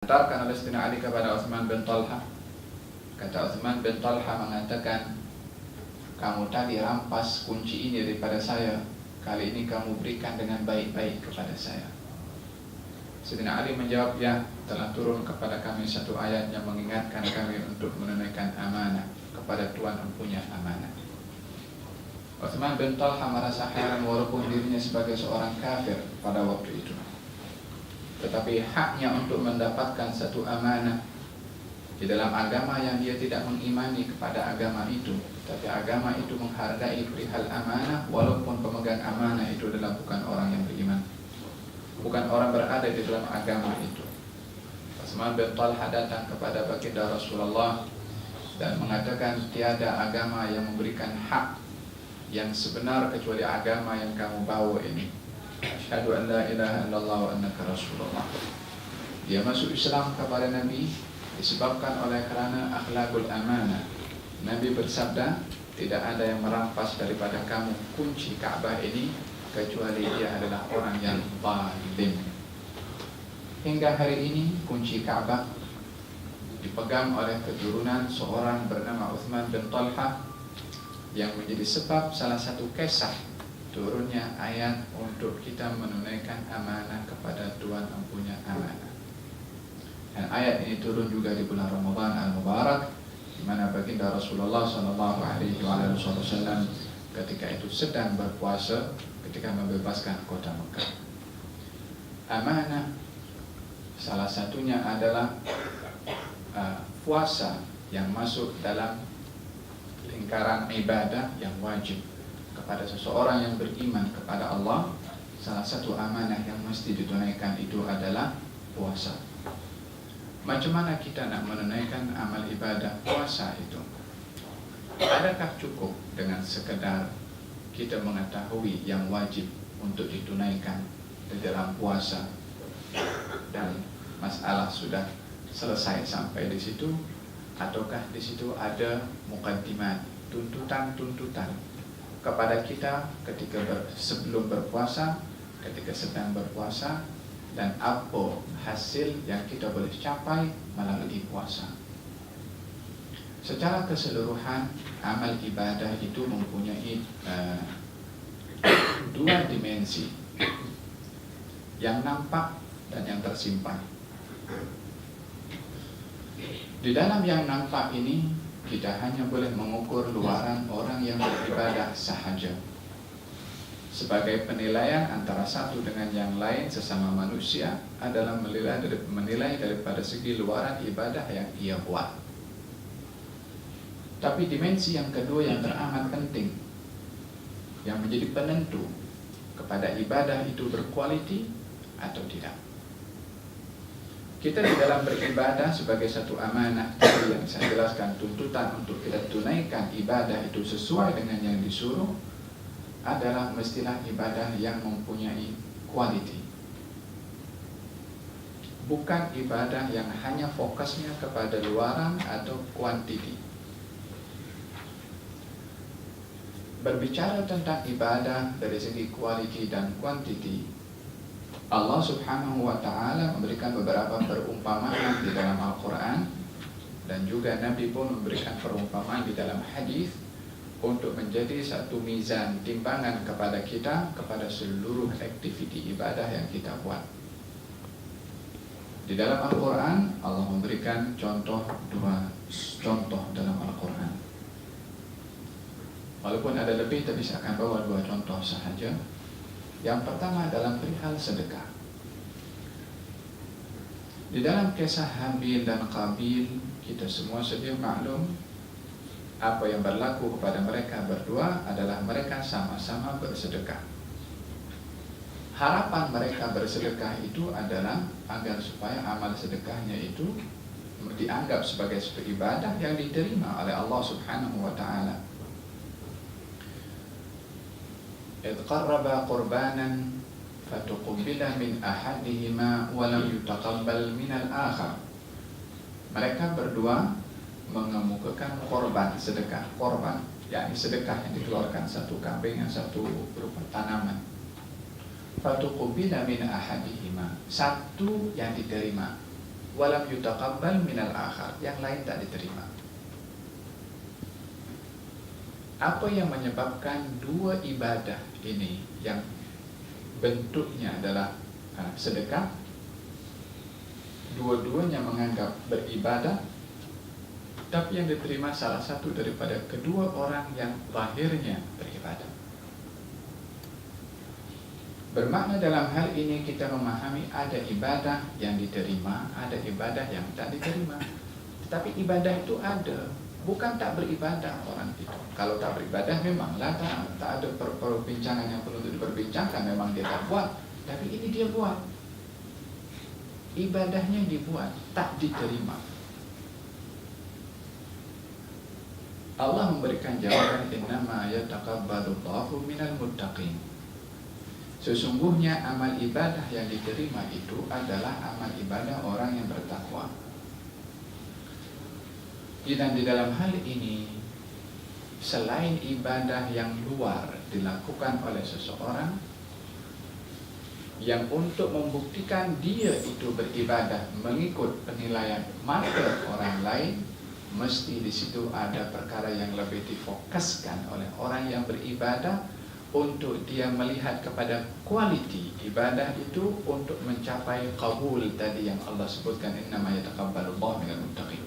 Diantarkan oleh Sayyidina Ali kepada Utsman bin Talha. Kata Utsman bin Talha mengatakan, kamu tadi rampas kunci ini daripada saya, kali ini kamu berikan dengan baik-baik kepada saya. Sayyidina Ali menjawab, ya, telah turun kepada kami satu ayat yang mengingatkan kami untuk menunaikan amanah kepada Tuhan yang punya amanah. Utsman bin Talha merasa heran walaupun dirinya sebagai seorang kafir pada waktu itu. Tetapi haknya untuk mendapatkan satu amanah di dalam agama yang dia tidak mengimani kepada agama itu, tapi agama itu menghargai perihal amanah, walaupun pemegang amanah itu adalah bukan orang yang beriman, bukan orang berada di dalam agama itu. Utsman bin Talha datang kepada baginda Rasulullah dan mengatakan, tiada agama yang memberikan hak yang sebenar kecuali agama yang kamu bawa ini. Asyhadu an la ilaha illallah wa annaka rasulullah. Dia masuk Islam kepada Nabi disebabkan oleh kerana akhlakul amanah. Nabi bersabda, tidak ada yang merampas daripada kamu kunci Ka'bah ini kecuali dia adalah orang yang zalim. Hingga hari ini kunci Ka'bah dipegang oleh keturunan seorang bernama Utsman bin Talha, yang menjadi sebab salah satu kisah turunnya ayat untuk kita menunaikan amanah kepada Tuhan yang punya amanah. Dan ayat ini turun juga di bulan Ramadan al-Mubarak, di mana baginda Rasulullah SAW ketika itu sedang berpuasa ketika membebaskan kota Mekah. Amanah salah satunya adalah puasa yang masuk dalam lingkaran ibadah yang wajib kepada seseorang yang beriman kepada Allah. Salah satu amanah yang mesti ditunaikan itu adalah puasa. Macam mana kita nak menunaikan amal ibadah puasa itu? Adakah cukup dengan sekedar kita mengetahui yang wajib untuk ditunaikan di dalam puasa dan masalah sudah selesai sampai di situ, ataukah di situ ada mukaddimat, tuntutan-tuntutan kepada kita ketika sebelum berpuasa, ketika sedang berpuasa, dan apa hasil yang kita boleh capai melalui puasa. Secara keseluruhan, amal ibadah itu mempunyai dua dimensi, yang nampak dan yang tersimpan. Di dalam yang nampak ini, kita hanya boleh mengukur luaran orang yang beribadah sahaja sebagai penilaian antara satu dengan yang lain sesama manusia adalah menilai daripada segi luaran ibadah yang ia buat. Tapi dimensi yang kedua yang teramat penting, yang menjadi penentu kepada ibadah itu berkualiti atau tidak. Kita di dalam beribadah sebagai satu amanah yang saya jelaskan, tuntutan untuk kita tunaikan ibadah itu sesuai dengan yang disuruh adalah mestilah ibadah yang mempunyai quality, bukan ibadah yang hanya fokusnya kepada luaran atau quantity. Berbicara tentang ibadah dari segi quality dan quantity, Allah Subhanahu wa ta'ala memberikan beberapa perumpamaan di dalam Al-Quran, dan juga Nabi pun memberikan perumpamaan di dalam hadis untuk menjadi satu mizan timbangan kepada kita kepada seluruh aktiviti ibadah yang kita buat. Di dalam Al-Quran Allah memberikan dua contoh dalam Al-Quran. Walaupun ada lebih, tapi saya akan bawa dua contoh sahaja. Yang pertama dalam perihal sedekah. Di dalam kisah Habil dan Qabil, kita semua sedia maklum apa yang berlaku kepada mereka berdua adalah mereka sama-sama bersedekah. Harapan mereka bersedekah itu adalah agar supaya amal sedekahnya itu dianggap sebagai sebuah ibadah yang diterima oleh Allah Subhanahu wa ta'ala. إذ قربا قربانا فتقبل من أحدهما ولم يتقبل من الآخر. Mereka berdua mengemukakan korban, sedekah korban, yakni sedekah yang dikeluarkan satu kambing yang satu berupa tanaman. Fatuqbila min ahadihima, satu yang diterima walam yutaqabbal minal akhar, yang lain tak diterima. Apa yang menyebabkan dua ibadah ini yang bentuknya adalah sedekah, dua-duanya menganggap beribadah, tapi yang diterima salah satu daripada kedua orang yang lahirnya beribadah? Bermakna dalam hal ini kita memahami ada ibadah yang diterima, ada ibadah yang tak diterima. Tetapi ibadah itu ada, bukan tak beribadah orang itu. Kalau tak beribadah memanglah tak ada perbincangan yang perlu diperbincangkan, memang dia tak buat. Tapi ini dia buat. Ibadahnya dibuat, tak diterima. Allah memberikan jawaban, innama yataqabbalullahu minal muttaqin. Sesungguhnya amal ibadah yang diterima itu adalah amal ibadah orang yang bertakwa. Dan di dalam hal ini, selain ibadah yang luar dilakukan oleh seseorang, yang untuk membuktikan dia itu beribadah mengikut penilaian mata orang lain, mesti di situ ada perkara yang lebih difokuskan oleh orang yang beribadah, untuk dia melihat kepada kualiti ibadah itu untuk mencapai qabul tadi yang Allah sebutkan, innama yataqabbalullahu minal muttaqin.